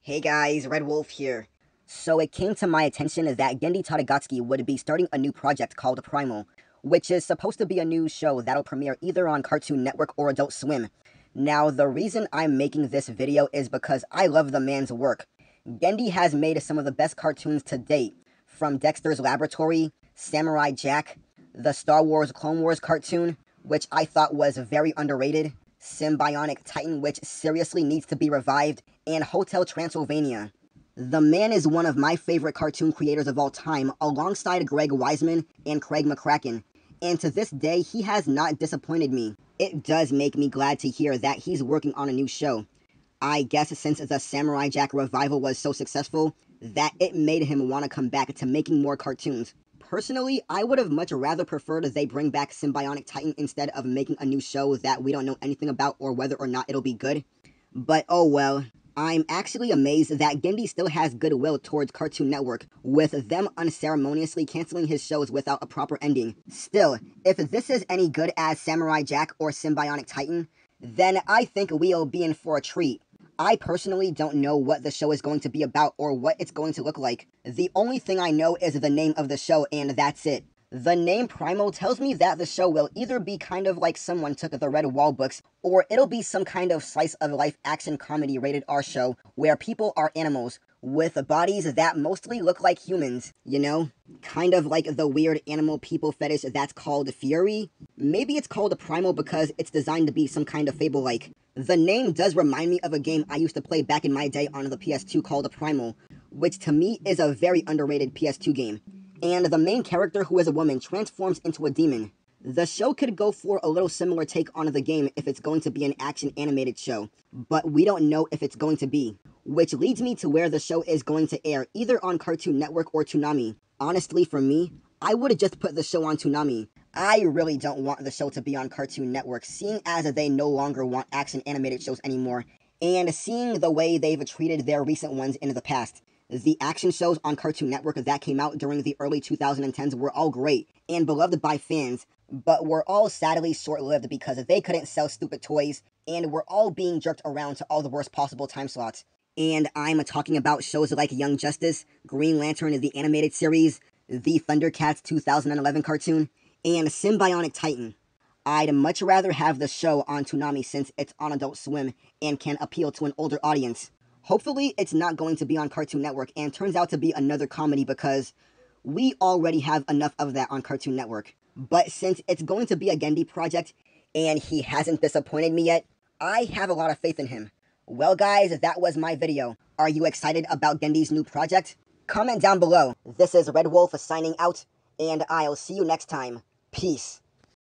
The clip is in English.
Hey guys, Red Wolf here. So it came to my attention that Genndy Tartakovsky would be starting a new project called Primal, which is supposed to be a new show that'll premiere either on Cartoon Network or Adult Swim. Now, the reason I'm making this video is because I love the man's work. Genndy has made some of the best cartoons to date, from Dexter's Laboratory, Samurai Jack, the Star Wars Clone Wars cartoon, which I thought was very underrated, Symbionic Titan, which seriously needs to be revived, and Hotel Transylvania. The man is one of my favorite cartoon creators of all time, alongside Greg Weisman and Craig McCracken, and to this day, he has not disappointed me. It does make me glad to hear that he's working on a new show. I guess since the Samurai Jack revival was so successful, that it made him want to come back to making more cartoons. Personally, I would have much rather preferred they bring back Symbionic Titan instead of making a new show that we don't know anything about or whether or not it'll be good. But oh well. I'm actually amazed that Genndy still has goodwill towards Cartoon Network, with them unceremoniously canceling his shows without a proper ending. Still, if this is any good as Samurai Jack or Symbionic Titan, then I think we'll be in for a treat. I personally don't know what the show is going to be about or what it's going to look like. The only thing I know is the name of the show, and that's it. The name Primal tells me that the show will either be kind of like someone took the Red Wall books, or it'll be some kind of slice-of-life action comedy rated R show where people are animals, with bodies that mostly look like humans, you know? Kind of like the weird animal people fetish that's called Fury. Maybe it's called Primal because it's designed to be some kind of fable-like. The name does remind me of a game I used to play back in my day on the PS2 called Primal, which to me is a very underrated PS2 game. And the main character, who is a woman, transforms into a demon. The show could go for a little similar take on the game if it's going to be an action animated show, but we don't know if it's going to be. Which leads me to where the show is going to air, either on Cartoon Network or Toonami. Honestly, for me, I would have just put the show on Toonami. I really don't want the show to be on Cartoon Network, seeing as they no longer want action animated shows anymore, and seeing the way they've treated their recent ones in the past. The action shows on Cartoon Network that came out during the early 2010s were all great and beloved by fans, but were all sadly short-lived because they couldn't sell stupid toys and were all being jerked around to all the worst possible time slots. And I'm talking about shows like Young Justice, Green Lantern the animated series, the Thundercats 2011 cartoon, and Symbionic Titan. I'd much rather have the show on Toonami since it's on Adult Swim and can appeal to an older audience. Hopefully, it's not going to be on Cartoon Network and turns out to be another comedy because we already have enough of that on Cartoon Network. But since it's going to be a Genndy project and he hasn't disappointed me yet, I have a lot of faith in him. Well guys, that was my video. Are you excited about Genndy's new project? Comment down below. This is Red Wolf signing out, and I'll see you next time. Peace.